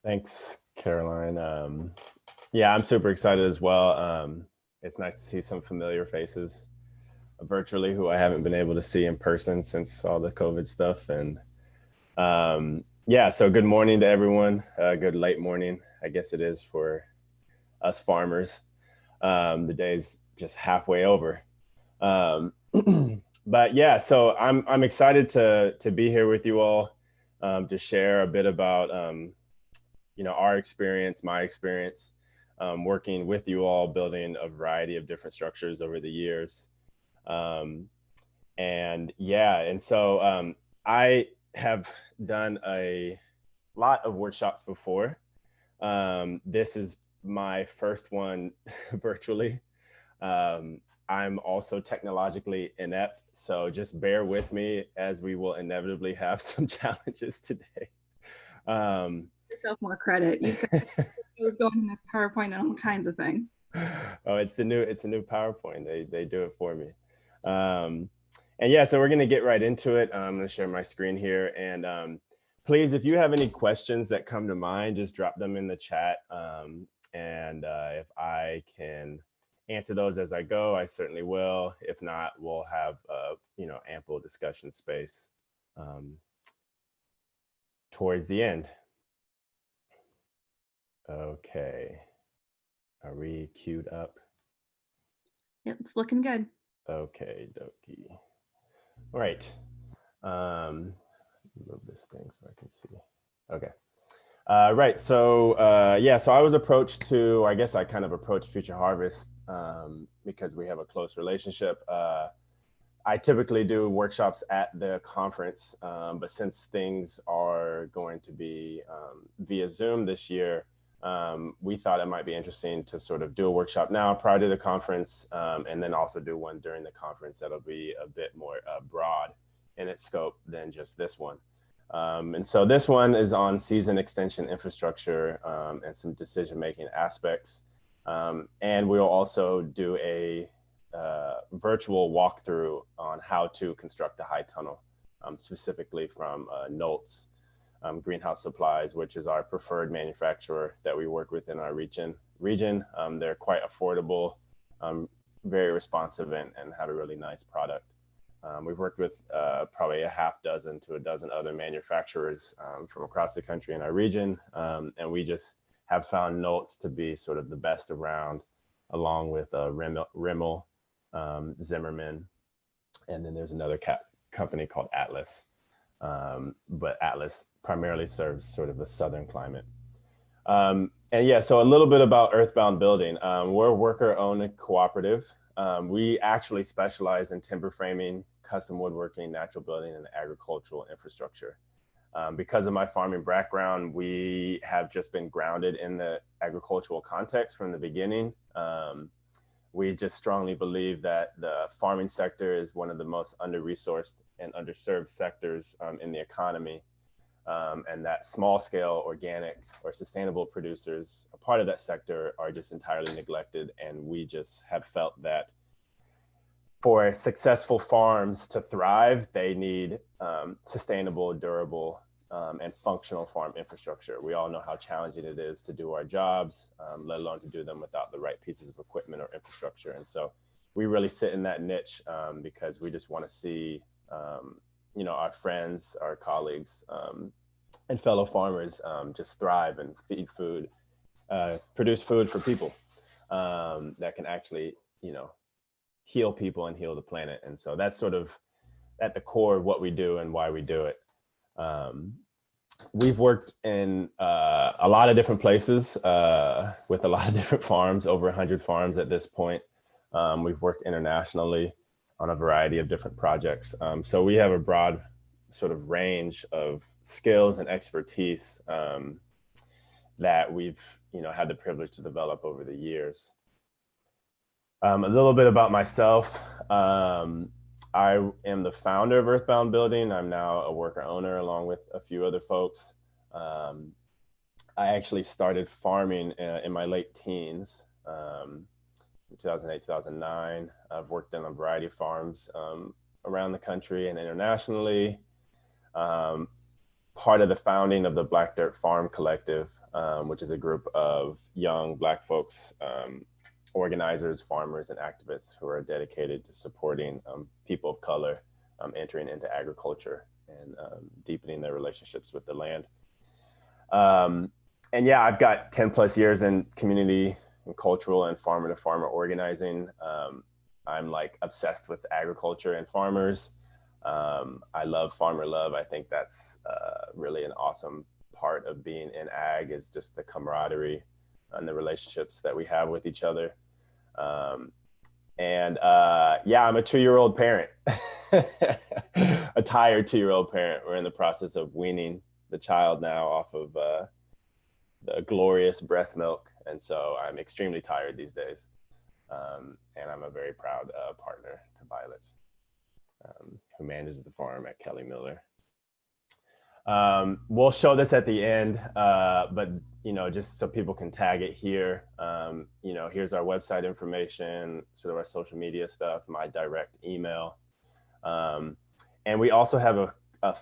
Thanks, Caroline. Yeah, I'm super excited as well. It's nice to see some familiar faces virtually who I haven't been able to see in person since all the COVID stuff. And yeah, so good morning to everyone. Good late morning, I guess it is for us farmers. The day's just halfway over. Um, but yeah, so I'm excited to be here with you all to share a bit about our experience, my experience, working with you all, building a variety of different structures over the years. Um, and yeah, and so I have done a lot of workshops before. This is my first one virtually. Um, I'm also technologically inept, so just bear with me as we will inevitably have some challenges today. Um, Yourself more credit. You've got those going in this PowerPoint and all kinds of things. oh, it's the new PowerPoint. They do it for me. Um, and yeah, so we're gonna get right into it. I'm gonna share my screen here, and please, if you have any questions that come to mind, just drop them in the chat. And if I can answer those as I go, I certainly will. If not, we'll have ample discussion space um, towards the end. Okay, are we queued up? Yeah, it's looking good. Okay, dokie. All right. Move this thing so I can see. Okay. Right. So yeah, so I was approached to, I guess I kind of approached Future Harvest because we have a close relationship. I typically do workshops at the conference, but since things are going to be via Zoom this year, we thought it might be interesting to sort of do a workshop now prior to the conference, and then also do one during the conference that'll be a bit more broad in its scope than just this one. And so this one is on season extension infrastructure and some decision-making aspects. And we'll also do a virtual walkthrough on how to construct a high tunnel, specifically from Nolt's Greenhouse Supplies, which is our preferred manufacturer that we work with in our region. They're quite affordable, very responsive, and have a really nice product. We've worked with probably a half dozen to a dozen other manufacturers from across the country in our region, and we just have found Nolt's to be sort of the best around, along with Rimmel, Zimmerman, and then there's another company called Atlas. But Atlas primarily serves sort of a southern climate. And yeah, so a little bit about Earthbound Building. We're a worker-owned cooperative. We actually specialize in timber framing, custom woodworking, natural building, and agricultural infrastructure. Because of my farming background, we have just been grounded in the agricultural context from the beginning. We just strongly believe that the farming sector is one of the most under-resourced and underserved sectors in the economy, and that small-scale organic or sustainable producers, a part of that sector, are just entirely neglected. And we just have felt that for successful farms to thrive, they need sustainable, durable, and functional farm infrastructure. We all know how challenging it is to do our jobs, let alone to do them without the right pieces of equipment or infrastructure. And so we really sit in that niche because we just want to see, our friends, our colleagues, and fellow farmers just thrive and feed food, produce food for people that can actually, heal people and heal the planet. And so that's sort of at the core of what we do and why we do it. We've worked in a lot of different places with a lot of different farms, over 100 farms at this point. We've worked internationally on a variety of different projects. So we have a broad sort of range of skills and expertise that we've had the privilege to develop over the years. A little bit about myself. I am the founder of Earthbound Building. I'm now a worker owner along with a few other folks. I actually started farming in my late teens, 2008, 2009. I've worked on a variety of farms around the country and internationally. Part of the founding of the Black Dirt Farm Collective which is a group of young Black folks, organizers, farmers, and activists who are dedicated to supporting people of color entering into agriculture and deepening their relationships with the land. And yeah, I've got 10 plus years in community and cultural and farmer to farmer organizing. I'm like obsessed with agriculture and farmers. I love farmer love. I think that's really an awesome part of being in ag, is just the camaraderie and the relationships that we have with each other. Yeah, I'm a 2-year-old parent, a tired 2-year-old parent. We're in the process of weaning the child now off of the glorious breast milk. And so I'm extremely tired these days. And I'm a very proud partner to Violet, who manages the farm at Kelly Miller. We'll show this at the end, but just so people can tag it here. Here's our website information, sort of our social media stuff, my direct email. And we also have a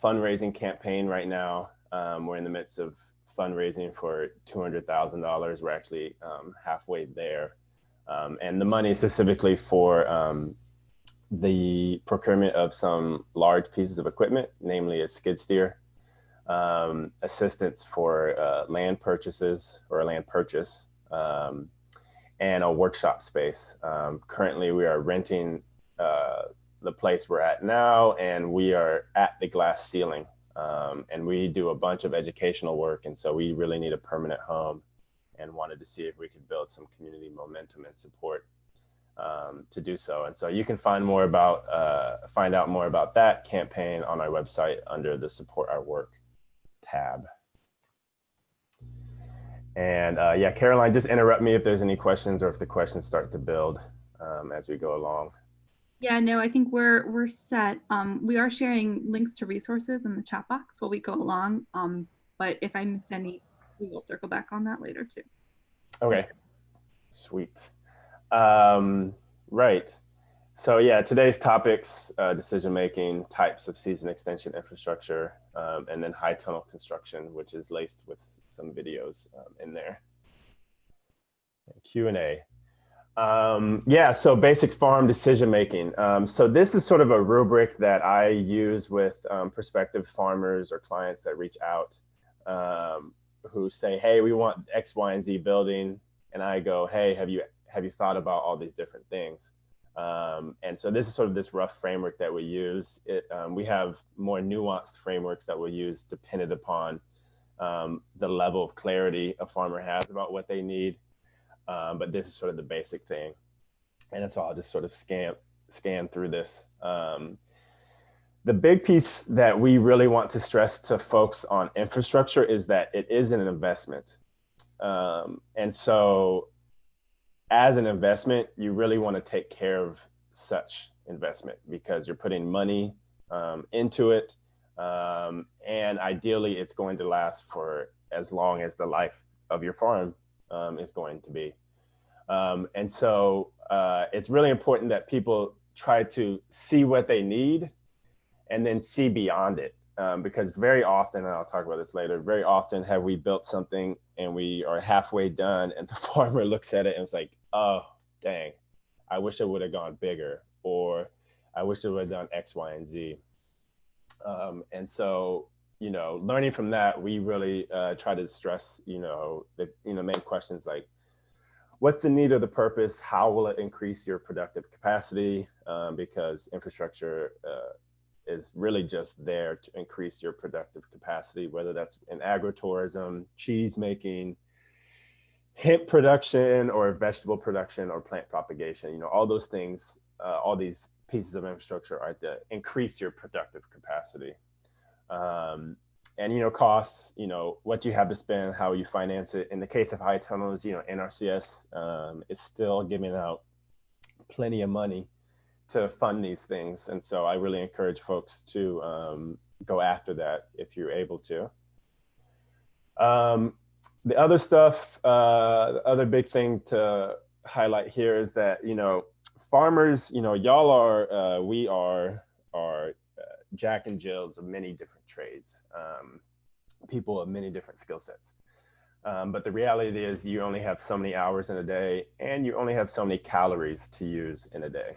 fundraising campaign right now. We're in the midst of fundraising for $200,000. We're actually halfway there. And the money is specifically for the procurement of some large pieces of equipment, namely a skid steer, assistance for land purchases or a land purchase, and a workshop space. Currently, we are renting the place we're at now, and we are at the glass ceiling. And we do a bunch of educational work, and so we really need a permanent home, and wanted to see if we could build some community momentum and support to do so. And so you can find out more about that campaign on our website under the Support Our Work tab. And yeah, Caroline, just interrupt me if there's any questions or if the questions start to build as we go along. Yeah, no, I think we're set. We are sharing links to resources in the chat box while we go along. But if I miss any, we will circle back on that later too. Okay, sweet. Right. So yeah, today's topics, decision-making, types of season extension infrastructure, and then high tunnel construction, which is laced with some videos in there. Q&A. Yeah, so basic farm decision-making. So this is sort of a rubric that I use with prospective farmers or clients that reach out who say, hey, we want X, Y, and Z building. And I go, hey, have you thought about all these different things? And so this is sort of this rough framework that we use. We have more nuanced frameworks that we'll use dependent upon the level of clarity a farmer has about what they need. But this is sort of the basic thing. And so I'll just sort of scan through this. The big piece that we really want to stress to folks on infrastructure is that it is an investment. And so as an investment, you really want to take care of such investment because you're putting money into it. And ideally, it's going to last for as long as the life of your farm is going to be. And so it's really important that people try to see what they need and then see beyond it. Because very often, and I'll talk about this later, very often have we built something and we are halfway done and the farmer looks at it and it's like, oh, dang, I wish I would have gone bigger, or I wish I would have done X, Y, and Z. And so, learning from that, we really try to stress, the main questions like, what's the need or the purpose? How will it increase your productive capacity? Because infrastructure is really just there to increase your productive capacity, whether that's in agritourism, cheese making, hemp production, or vegetable production, or plant propagation. All those things, all these pieces of infrastructure are to increase your productive capacity. And costs, what you have to spend, how you finance it. In the case of high tunnels, NRCS is still giving out plenty of money to fund these things. And so I really encourage folks to go after that if you're able to. The other stuff, the other big thing to highlight here is that, farmers, y'all are, we are Jack and Jills of many different trades, people of many different skill sets. But the reality is you only have so many hours in a day, and you only have so many calories to use in a day.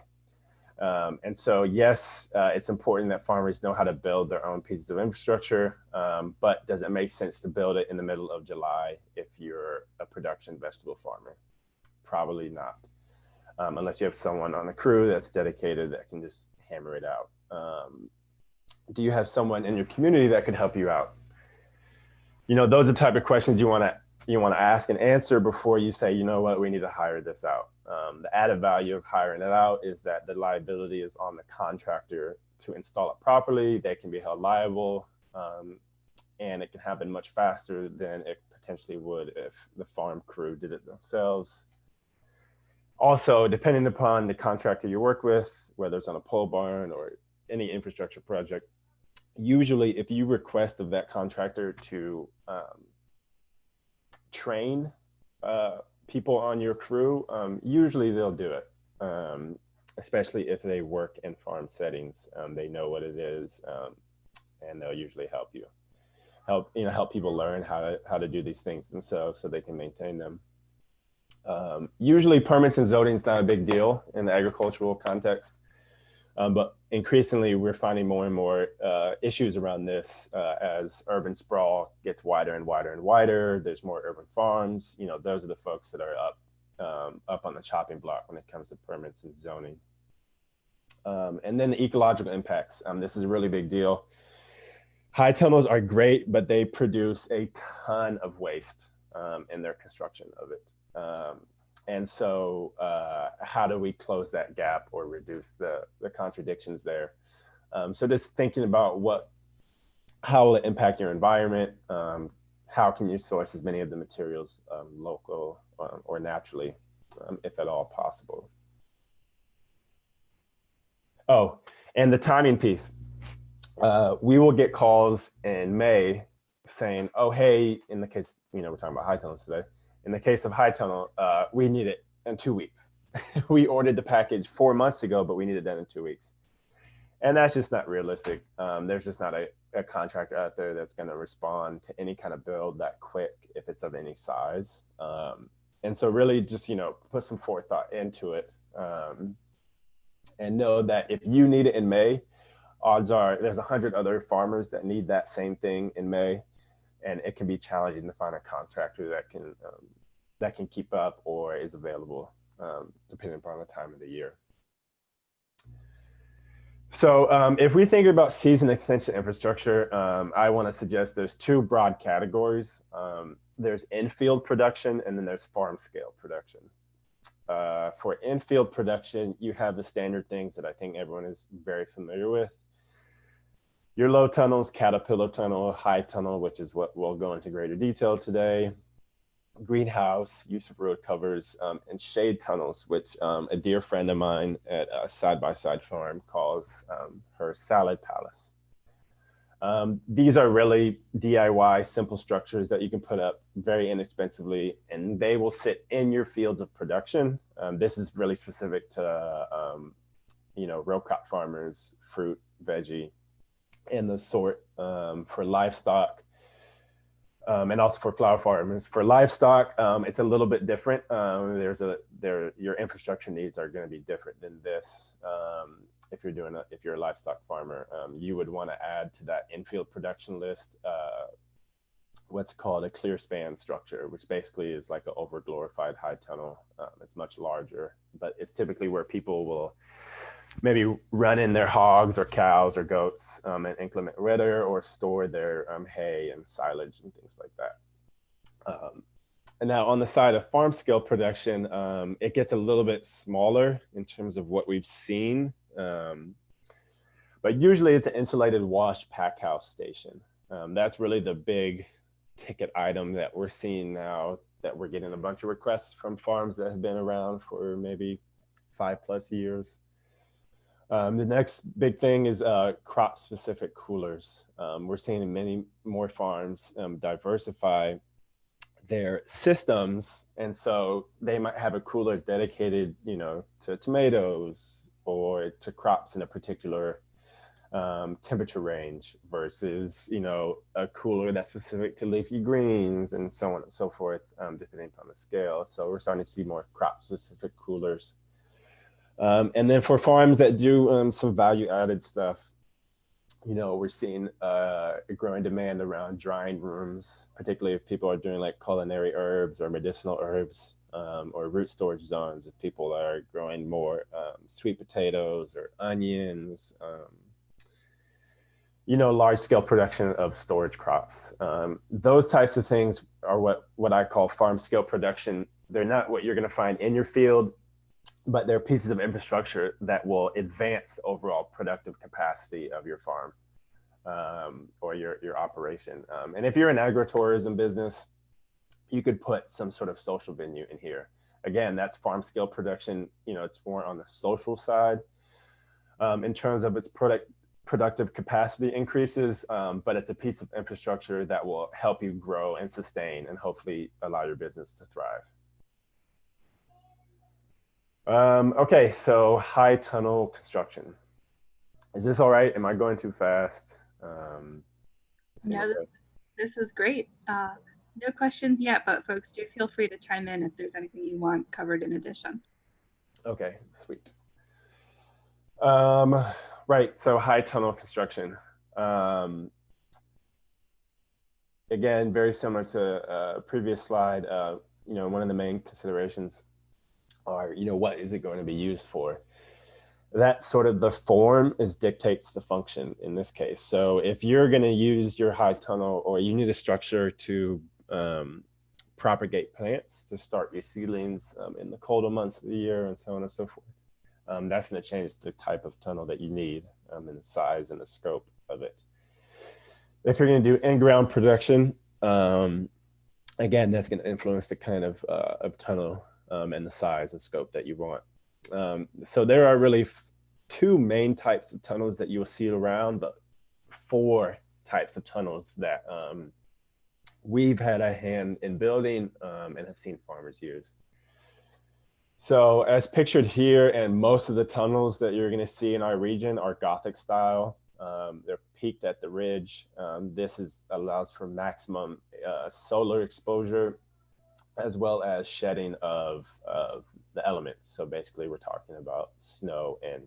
And so, yes, it's important that farmers know how to build their own pieces of infrastructure, but does it make sense to build it in the middle of July if you're a production vegetable farmer? Probably not, unless you have someone on the crew that's dedicated that can just hammer it out. Do you have someone in your community that could help you out? Those are the type of questions you want to ask and answer before you say, you know what, we need to hire this out. The added value of hiring it out is that the liability is on the contractor to install it properly. They can be held liable, and it can happen much faster than it potentially would if the farm crew did it themselves. Also, depending upon the contractor you work with, whether it's on a pole barn or any infrastructure project, usually if you request of that contractor to train people on your crew, usually they'll do it, especially if they work in farm settings. They know what it is, and they'll usually help people learn how to do these things themselves so they can maintain them. Usually permits and zoning is not a big deal in the agricultural context. But increasingly, we're finding more and more issues around this as urban sprawl gets wider and wider and wider. There's more urban farms. Those are the folks that are up on the chopping block when it comes to permits and zoning. And then the ecological impacts. This is a really big deal. High tunnels are great, but they produce a ton of waste in their construction of it. And so how do we close that gap or reduce the contradictions there? So just thinking about how will it impact your environment? How can you source as many of the materials local or naturally, if at all possible? Oh, and the timing piece. We will get calls in May saying, oh, hey, in the case, we're talking about high tunnels today. In the case of high tunnel, we need it in 2 weeks. We ordered the package 4 months ago, but we need it done in 2 weeks. And that's just not realistic. There's just not a contractor out there that's going to respond to any kind of build that quick if it's of any size. And so really just, put some forethought into it, and know that if you need it in May, odds are there's 100 other farmers that need that same thing in May. And it can be challenging to find a contractor that can keep up or is available, depending upon the time of the year. So if we think about season extension infrastructure, I want to suggest there's two broad categories. There's in-field production, and then there's farm scale production. For in-field production, you have the standard things that I think everyone is very familiar with. Your low tunnels, caterpillar tunnel, high tunnel, which is what we'll go into greater detail today, greenhouse, use of road covers, and shade tunnels, which a dear friend of mine at a side-by-side farm calls her salad palace. These are really DIY simple structures that you can put up very inexpensively, and they will sit in your fields of production. This is really specific to row crop farmers, fruit, veggie, and the sort, for livestock, and also for flower farmers. For livestock, it's a little bit different. Your infrastructure needs are going to be different than this. If you're a livestock farmer, you would want to add to that infield production list what's called a clear span structure, which basically is like an overglorified high tunnel. It's much larger, but it's typically where people will maybe run in their hogs or cows or goats in inclement weather, or store their hay and silage and things like that. And now on the side of farm scale production, it gets a little bit smaller in terms of what we've seen. But usually it's an insulated wash pack house station. That's really the big ticket item that we're seeing now, that we're getting a bunch of requests from farms that have been around for maybe 5+ years. The next big thing is crop specific coolers. We're seeing many more farms diversify their systems. And so they might have a cooler dedicated, to tomatoes or to crops in a particular temperature range versus, you know, a cooler that's specific to leafy greens and so on and so forth, depending upon the scale. So we're starting to see more crop specific coolers. And then for farms that do some value added stuff, you know, we're seeing a growing demand around drying rooms, particularly if people are doing like culinary herbs or medicinal herbs, or root storage zones. If people are growing more sweet potatoes or onions, you know, large scale production of storage crops. Those types of things are what I call farm scale production. They're not what you're going to find in your field, but they're pieces of infrastructure that will advance the overall productive capacity of your farm, or your operation. And if you're an agritourism business, you could put some sort of social venue in here. Again, that's farm scale production. You know, it's more on the social side, in terms of its productive capacity increases, but it's a piece of infrastructure that will help you grow and sustain and hopefully allow your business to thrive. Okay, so high tunnel construction. Is this all right? Am I going too fast? No, this is great. No questions yet, but folks, do feel free to chime in if there's anything you want covered in addition. Okay, sweet. Right, so high tunnel construction. Again, very similar to a previous slide. You know, one of the main considerations are, you know, what is it going to be used for? That sort of the form dictates the function in this case. So if you're going to use your high tunnel, or you need a structure to propagate plants to start your seedlings in the colder months of the year and so on and so forth, that's going to change the type of tunnel that you need, and the size and the scope of it. If you're going to do in-ground production, again, that's going to influence the kind of tunnel and the size and scope that you want. So there are really two main types of tunnels that you will see around, but four types of tunnels that we've had a hand in building and have seen farmers use. So as pictured here, and most of the tunnels that you're going to see in our region are Gothic style. They're peaked at the ridge. This allows for maximum solar exposure, as well as shedding of the elements. So basically we're talking about snow and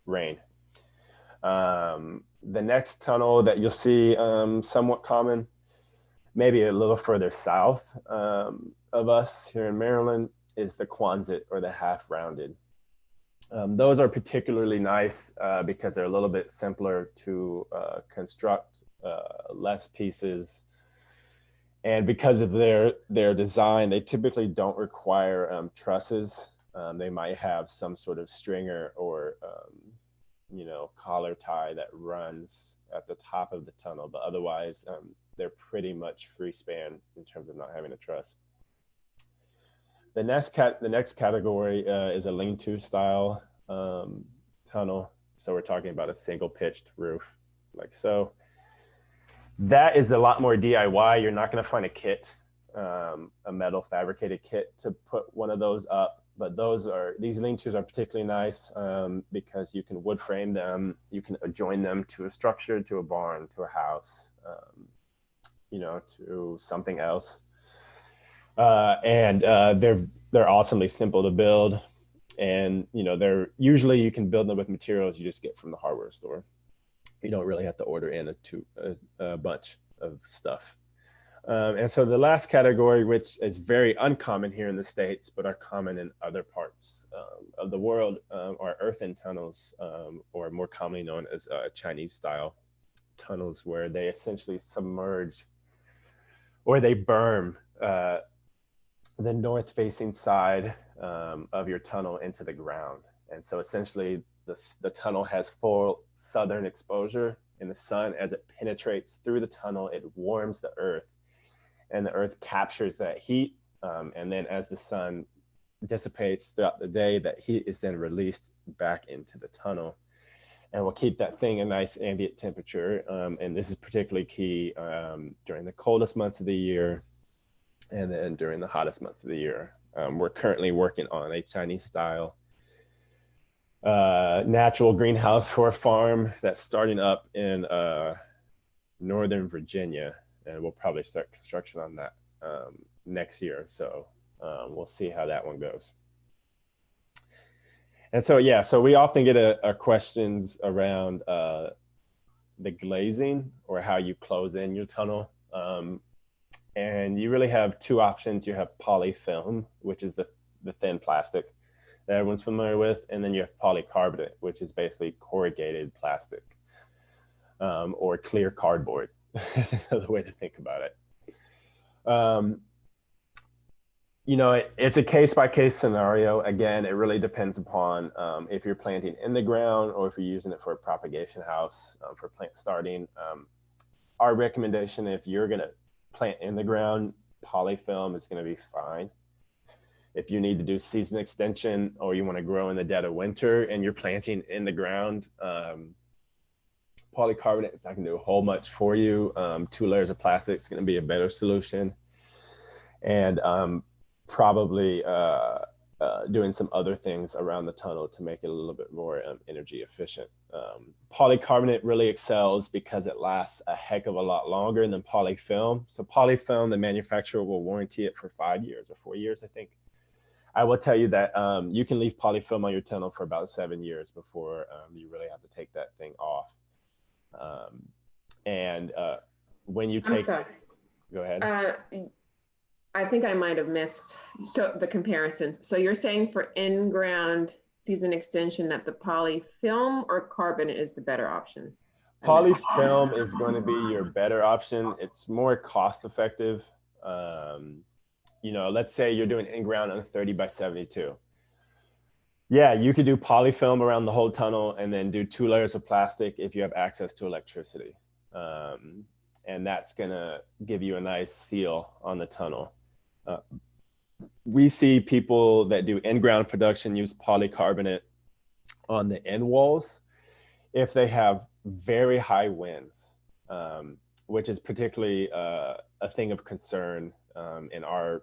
rain. The next tunnel that you'll see somewhat common, maybe a little further south of us here in Maryland, is the Quonset, or the half rounded. Those are particularly nice because they're a little bit simpler to construct, less pieces. And because of their design, they typically don't require trusses. They might have some sort of stringer or you know, collar tie that runs at the top of the tunnel, but otherwise they're pretty much free span in terms of not having a truss. The next category is a lean-to style tunnel. So we're talking about a single pitched roof, like so. That is a lot more DIY. You're not going to find a kit, a metal fabricated kit to put one of those up. But these lean-tos are particularly nice because you can wood frame them. You can join them to a structure, to a barn, to a house, you know, to something else. And they're awesomely simple to build. And, you know, usually you can build them with materials you just get from the hardware store. You don't really have to order in a bunch of stuff. And so the last category, which is very uncommon here in the States, but are common in other parts of the world, are earthen tunnels, or more commonly known as Chinese style tunnels, where they essentially submerge, or they berm the north facing side of your tunnel into the ground. And so essentially the tunnel has full southern exposure in the sun. As it penetrates through the tunnel, it warms the earth, and the earth captures that heat. And then as the sun dissipates throughout the day, that heat is then released back into the tunnel, and will keep that thing a nice ambient temperature. And this is particularly key during the coldest months of the year, and then during the hottest months of the year. We're currently working on a Chinese style natural greenhouse for a farm that's starting up in Northern Virginia, and we'll probably start construction on that next year. So we'll see how that one goes. And so, yeah, so we often get a questions around the glazing or how you close in your tunnel. And you really have two options. You have polyfilm, which is the thin plastic that everyone's familiar with. And then you have polycarbonate, which is basically corrugated plastic or clear cardboard. That's another way to think about it. You know, it's a case by case scenario. Again, it really depends upon if you're planting in the ground or if you're using it for a propagation house for plant starting. Our recommendation, if you're going to plant in the ground, polyfilm is going to be fine. If you need to do season extension or you want to grow in the dead of winter and you're planting in the ground, polycarbonate is not going to do a whole much for you. 2 layers of plastic is going to be a better solution. And probably doing some other things around the tunnel to make it a little bit more energy efficient. Polycarbonate really excels because it lasts a heck of a lot longer than polyfilm. So polyfilm, the manufacturer will warranty it for 5 years or 4 years, I think. I will tell you that you can leave polyfilm on your tunnel for about 7 years before you really have to take that thing off. And when you take, go ahead. I think I might have missed the comparison. So you're saying for in-ground season extension that the polyfilm or carbonate is the better option? Polyfilm is going to be your better option. It's more cost effective. You know, let's say you're doing in-ground on a 30 by 72. Yeah, you could do polyfilm around the whole tunnel and then do 2 layers of plastic if you have access to electricity. And that's going to give you a nice seal on the tunnel. We see people that do in-ground production use polycarbonate on the end walls if they have very high winds, which is particularly a thing of concern in our